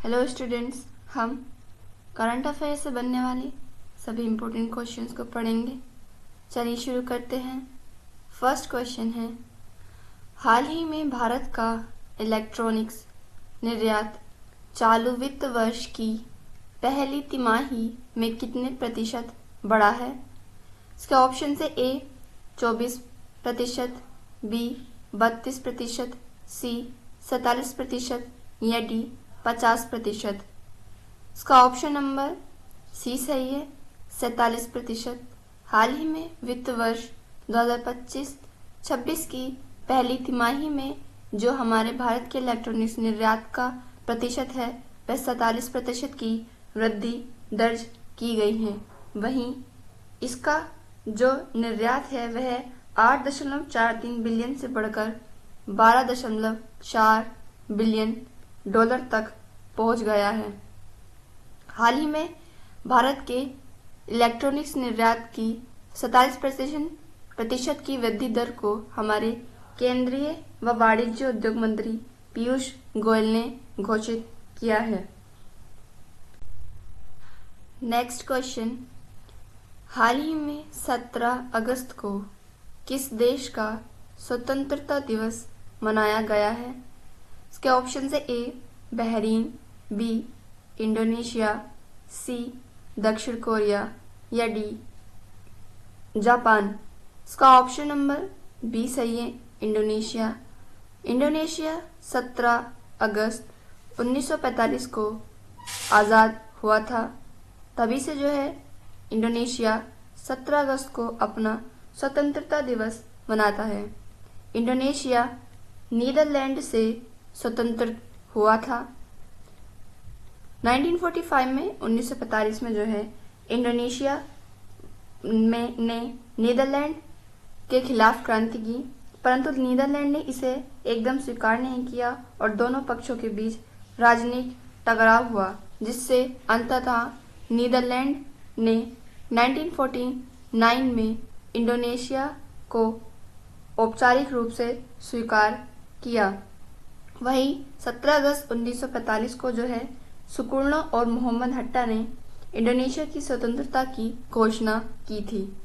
Hello students, हम current affair से बनने वाले सभी इम्पोर्टेंट क्वेश्चंस को पढ़ेंगे। चलिए शुरू करते हैं। फर्स्ट क्वेश्चन है, हाल ही में भारत का इलेक्ट्रॉनिक्स निर्यात चालू वित्त वर्ष की पहली तिमाही में कितने प्रतिशत बढ़ा है? इसके ऑप्शन से ए 24%, बी 32%, सी 47% या डी 50%। इसका ऑप्शन नंबर सी सही है, 47%। हाल ही में वित्त वर्ष 2025-26 की पहली तिमाही में जो हमारे भारत के इलेक्ट्रॉनिक्स निर्यात का प्रतिशत है वह 47% की वृद्धि दर्ज की गई है। वहीं इसका जो निर्यात है वह 8.43 बिलियन से बढ़कर 12.4 बिलियन डॉलर तक पहुंच गया है। हाल ही में भारत के इलेक्ट्रॉनिक्स निर्यात की 47% की वृद्धि दर को हमारे केंद्रीय व वाणिज्य उद्योग मंत्री पीयूष गोयल ने घोषित किया है। नेक्स्ट क्वेश्चन, हाल ही में 17 अगस्त को किस देश का स्वतंत्रता दिवस मनाया गया है? इसके ऑप्शन से ए बहरीन, बी इंडोनेशिया, सी दक्षिण कोरिया या डी जापान। इसका ऑप्शन नंबर बी सही है, इंडोनेशिया। इंडोनेशिया 17 अगस्त 1945 को आज़ाद हुआ था। तभी से जो है इंडोनेशिया 17 अगस्त को अपना स्वतंत्रता दिवस मनाता है। इंडोनेशिया नीदरलैंड से स्वतंत्र हुआ था 1945 में। 1945 में जो है इंडोनेशिया ने नीदरलैंड के खिलाफ क्रांति की, परंतु नीदरलैंड ने इसे एकदम स्वीकार नहीं किया और दोनों पक्षों के बीच राजनीतिक टकराव हुआ, जिससे अंततः नीदरलैंड ने 1949 में इंडोनेशिया को औपचारिक रूप से स्वीकार किया। वहीं 17 अगस्त 1945 को जो है सुकर्णो और मोहम्मद हट्टा ने इंडोनेशिया की स्वतंत्रता की घोषणा की थी।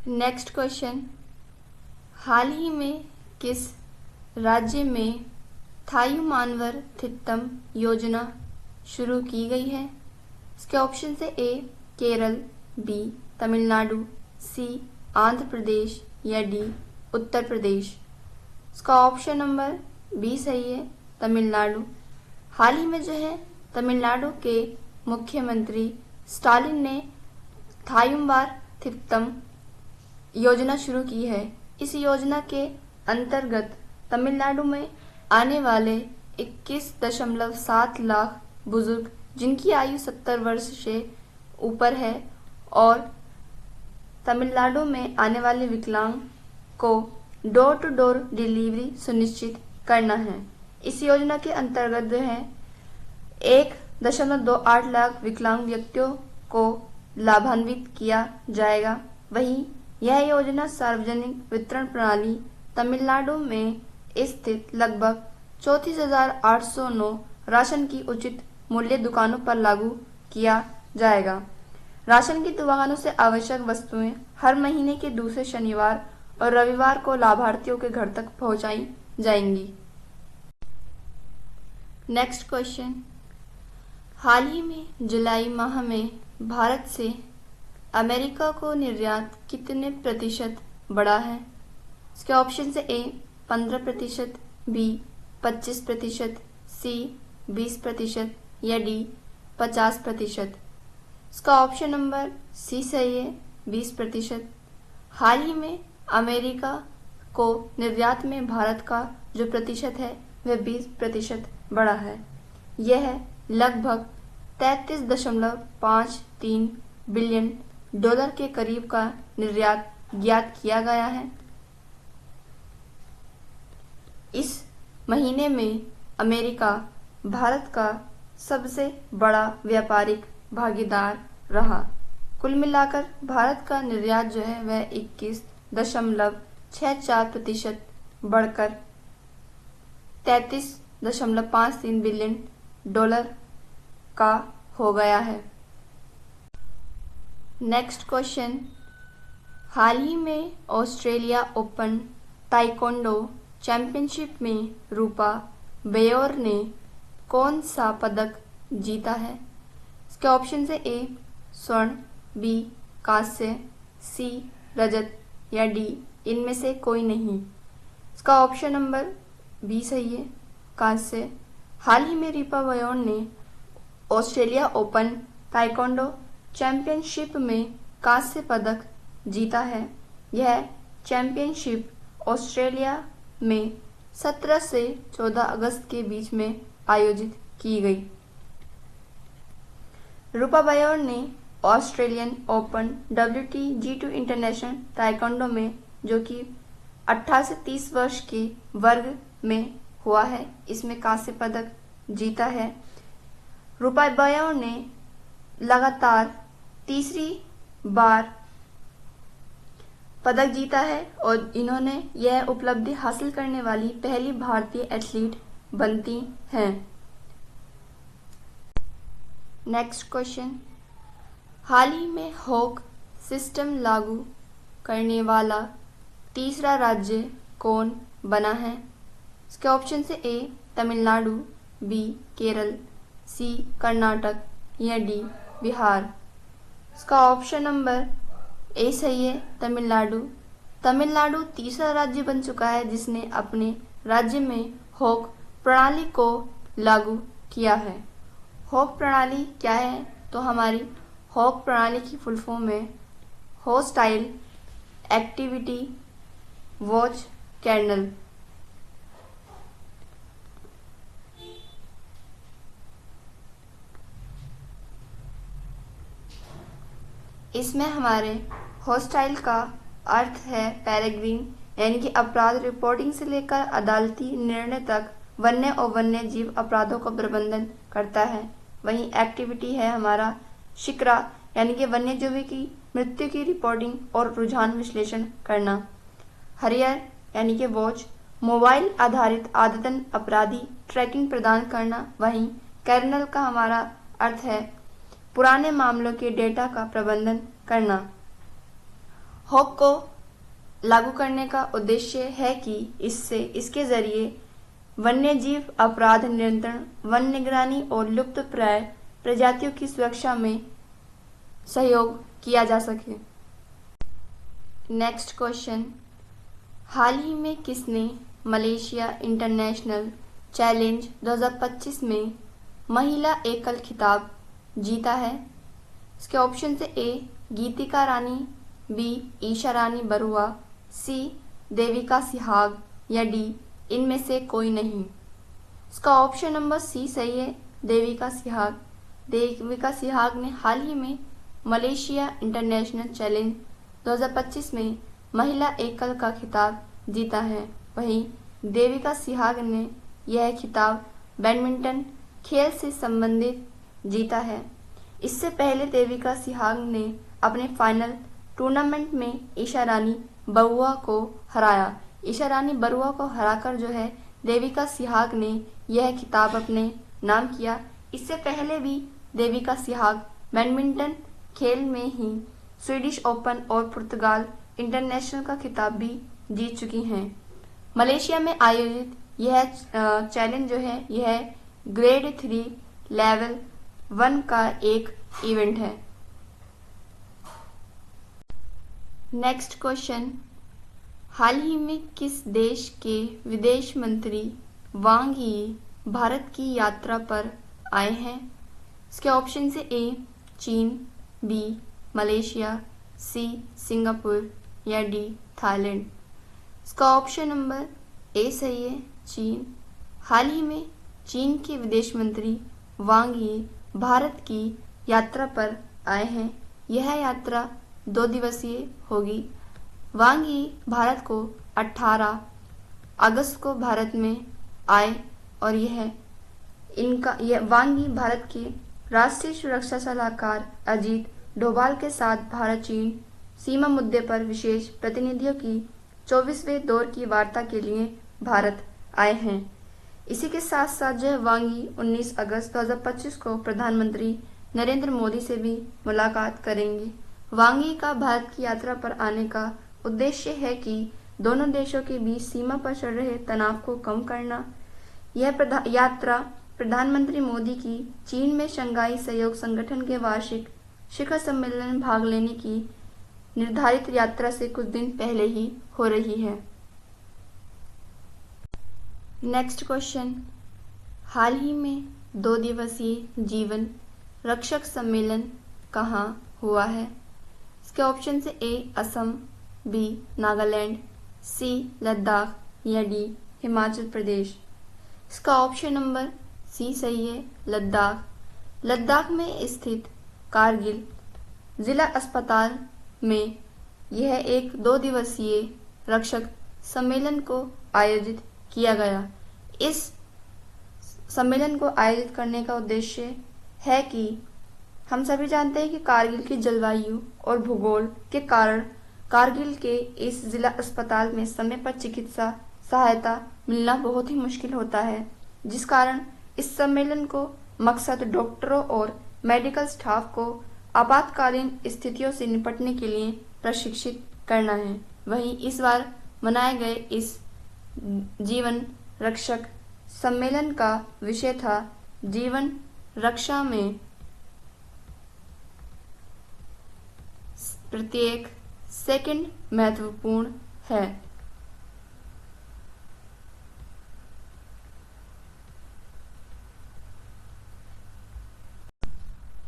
नेक्स्ट क्वेश्चन, हाल ही में किस राज्य में थायुमानवर थिट्टम योजना शुरू की गई है? इसके ऑप्शन से ए केरल, बी तमिलनाडु, सी आंध्र प्रदेश या डी उत्तर प्रदेश। इसका ऑप्शन नंबर बी सही है, तमिलनाडु। हाल ही में जो है तमिलनाडु के मुख्यमंत्री स्टालिन ने थायुम्बार थिट्टम योजना शुरू की है। इस योजना के अंतर्गत तमिलनाडु में आने वाले 21.7 लाख बुजुर्ग जिनकी आयु 70 वर्ष से ऊपर है और तमिलनाडु में आने वाले विकलांग को डोर टू डोर डिलीवरी सुनिश्चित करना है। इस योजना के अंतर्गत जो है 1.28 लाख विकलांग व्यक्तियों को लाभान्वित किया जाएगा। वहीं यह योजना सार्वजनिक वितरण प्रणाली तमिलनाडु में स्थित लगभग 34,809 राशन की उचित मूल्य दुकानों पर लागू किया जाएगा। राशन की दुकानों से आवश्यक वस्तुएं हर महीने के दूसरे शनिवार और रविवार को लाभार्थियों के घर तक पहुंचाई जाएंगी। नेक्स्ट क्वेश्चन, हाल ही में जुलाई माह में भारत से अमेरिका को निर्यात कितने प्रतिशत बढ़ा है? इसके ऑप्शन से ए 15%, बी 25%, सी 20% या डी 50%। इसका ऑप्शन नंबर सी सही है, 20%। हाल ही में अमेरिका को निर्यात में भारत का जो प्रतिशत है वह 20% बढ़ा है। यह लगभग 33.53 बिलियन डॉलर के करीब का निर्यात ज्ञात किया गया है। इस महीने में अमेरिका भारत का सबसे बड़ा व्यापारिक भागीदार रहा। कुल मिलाकर भारत का निर्यात जो है वह 21.64% बढ़कर $10.53 बिलियन का हो गया है। नेक्स्ट क्वेश्चन, हाल ही में ऑस्ट्रेलिया ओपन ताइक्वांडो चैंपियनशिप में रूपा बेयोर ने कौन सा पदक जीता है? इसके ऑप्शन है ए स्वर्ण, बी कांस्य, सी रजत या डी इनमें से कोई नहीं। इसका ऑप्शन नंबर बी सही है, कांस्य। हाल ही में रूपा बेयोर ने ऑस्ट्रेलिया ओपन ताइक्वांडो चैंपियनशिप में कांस्य पदक जीता है। यह चैंपियनशिप ऑस्ट्रेलिया में 17 से 14 अगस्त के बीच में आयोजित की गई। रूपा बेयोर ने Australian open WTA G2 international taekwondo में, जो कि 18 से 30 वर्ष के वर्ग में हुआ है, इसमें कांस्य पदक जीता है। रूपा बेयोर ने लगातार तीसरी बार पदक जीता है और इन्होंने यह उपलब्धि हासिल करने वाली पहली भारतीय एथलीट बनती हैं। नेक्स्ट क्वेश्चन, हाल ही में हॉक सिस्टम लागू करने वाला तीसरा राज्य कौन बना है? इसके ऑप्शन से ए तमिलनाडु, बी केरल, सी कर्नाटक या डी बिहार। इसका ऑप्शन नंबर ए सही है, तमिलनाडु। तमिलनाडु तीसरा राज्य बन चुका है जिसने अपने राज्य में हॉक प्रणाली को लागू किया है। हॉक प्रणाली क्या है? तो हमारी हॉक प्रणाली की फुल फॉर्म है होस्टाइल एक्टिविटी वॉच कर्नल। इसमें हमारे हॉस्टाइल का अर्थ है पेरेग्रीन, यानी कि अपराध रिपोर्टिंग से लेकर अदालती निर्णय तक वन्य और वन्य जीव अपराधों का प्रबंधन करता है। वहीं एक्टिविटी है हमारा शिकरा, यानी कि वन्य जीवों की मृत्यु की रिपोर्टिंग और रुझान विश्लेषण करना। हरियर यानी कि वॉच मोबाइल आधारित आदतन अपराधी ट्रैकिंग प्रदान करना। वहीं कर्नल का हमारा अर्थ है पुराने मामलों के डेटा का प्रबंधन करना। हॉक को लागू करने का उद्देश्य है कि इसके जरिए वन्यजीव अपराध नियंत्रण, वन निगरानी और लुप्तप्राय प्रजातियों की सुरक्षा में सहयोग किया जा सके। नेक्स्ट क्वेश्चन, हाल ही में किसने मलेशिया इंटरनेशनल चैलेंज 2025 में महिला एकल खिताब जीता है? इसके ऑप्शन से ए गीतिका रानी, बी ईशा रानी बरुआ, सी देविका सिहाग या डी इनमें से कोई नहीं। इसका ऑप्शन नंबर सी सही है, देविका सिहाग। देविका सिहाग ने हाल ही में मलेशिया इंटरनेशनल चैलेंज 2025 में महिला एकल का खिताब जीता है। वहीं देविका सिहाग ने यह खिताब बैडमिंटन खेल से संबंधित जीता है। इससे पहले देविका सिहाग ने अपने फाइनल टूर्नामेंट में ईशा रानी बरुआ को हराया। ईशा रानी बरुआ को हराकर जो है देविका सिहाग ने यह खिताब अपने नाम किया। इससे पहले भी देविका सिहाग बैडमिंटन खेल में ही स्वीडिश ओपन और पुर्तगाल इंटरनेशनल का खिताब भी जीत चुकी हैं। मलेशिया में आयोजित यह चैलेंज जो है यह ग्रेड 3 लेवल 1 का एक इवेंट है। नेक्स्ट क्वेश्चन, हाल ही में किस देश के विदेश मंत्री वांग यी भारत की यात्रा पर आए हैं? इसके ऑप्शन से ए चीन, बी मलेशिया, सी सिंगापुर या डी थाईलैंड। इसका ऑप्शन नंबर ए सही है, चीन। हाल ही में चीन के विदेश मंत्री वांग यी भारत की यात्रा पर आए हैं। यह यात्रा 2 दिवसीय होगी। वांग यी भारत को 18 अगस्त को भारत में आए और वांग यी भारत के राष्ट्रीय सुरक्षा सलाहकार अजीत डोभाल के साथ भारत चीन सीमा मुद्दे पर विशेष प्रतिनिधियों की 24वें दौर की वार्ता के लिए भारत आए हैं। इसी के साथ साथ जो है वांगी 19 अगस्त 2025 को प्रधानमंत्री नरेंद्र मोदी से भी मुलाकात करेंगे। वांगी का भारत की यात्रा पर आने का उद्देश्य है कि दोनों देशों के बीच सीमा पर चल रहे तनाव को कम करना। यह यात्रा प्रधानमंत्री मोदी की चीन में शंघाई सहयोग संगठन के वार्षिक शिखर सम्मेलन में भाग लेने की निर्धारित यात्रा से कुछ दिन पहले ही हो रही है। नेक्स्ट क्वेश्चन, हाल ही में 2 दिवसीय जीवन रक्षक सम्मेलन कहाँ हुआ है? इसके ऑप्शन से ए असम, बी नागालैंड, सी लद्दाख या डी हिमाचल प्रदेश। इसका ऑप्शन नंबर सी सही है, लद्दाख। लद्दाख में स्थित कारगिल जिला अस्पताल में यह एक 2 दिवसीय रक्षक सम्मेलन को आयोजित किया गया। इस सम्मेलन को आयोजित करने का उद्देश्य है कि हम सभी जानते हैं कि कारगिल की जलवायु और भूगोल के कारण कारगिल के इस जिला अस्पताल में समय पर चिकित्सा सहायता मिलना बहुत ही मुश्किल होता है, जिस कारण इस सम्मेलन को मकसद डॉक्टरों और मेडिकल स्टाफ को आपातकालीन स्थितियों से निपटने के लिए प्रशिक्षित करना है। वहीं इस बार मनाए गए इस जीवन रक्षक सम्मेलन का विषय था जीवन रक्षा में प्रत्येक सेकंड महत्वपूर्ण है।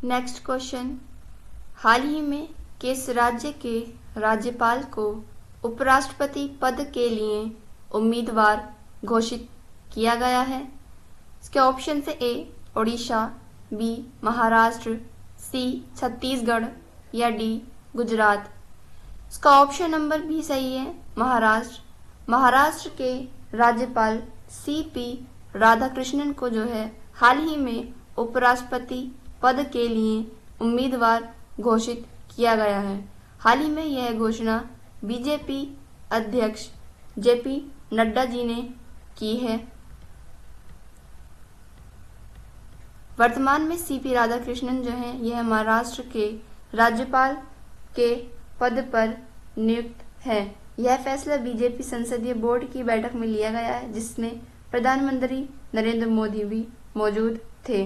नेक्स्ट क्वेश्चन, हाल ही में किस राज्य के राज्यपाल को उपराष्ट्रपति पद के लिए उम्मीदवार घोषित किया गया है? इसके ऑप्शन से ए ओडिशा, बी महाराष्ट्र, सी छत्तीसगढ़ या डी गुजरात। इसका ऑप्शन नंबर बी सही है, महाराष्ट्र। महाराष्ट्र के राज्यपाल सीपी राधाकृष्णन को जो है हाल ही में उपराष्ट्रपति पद के लिए उम्मीदवार घोषित किया गया है। हाल ही में यह घोषणा बीजेपी अध्यक्ष जेपी नड्डा जी ने की है। वर्तमान में सीपी राधाकृष्णन जो हैं यह महाराष्ट्र के राज्यपाल के पद पर नियुक्त है। यह फैसला बीजेपी संसदीय बोर्ड की बैठक में लिया गया है, जिसमें प्रधानमंत्री नरेंद्र मोदी भी मौजूद थे।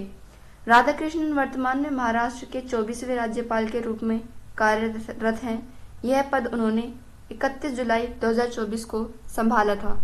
राधाकृष्णन वर्तमान में महाराष्ट्र के 24वें राज्यपाल के रूप में कार्यरत हैं। यह पद उन्होंने 31 जुलाई 2024 को संभाला था।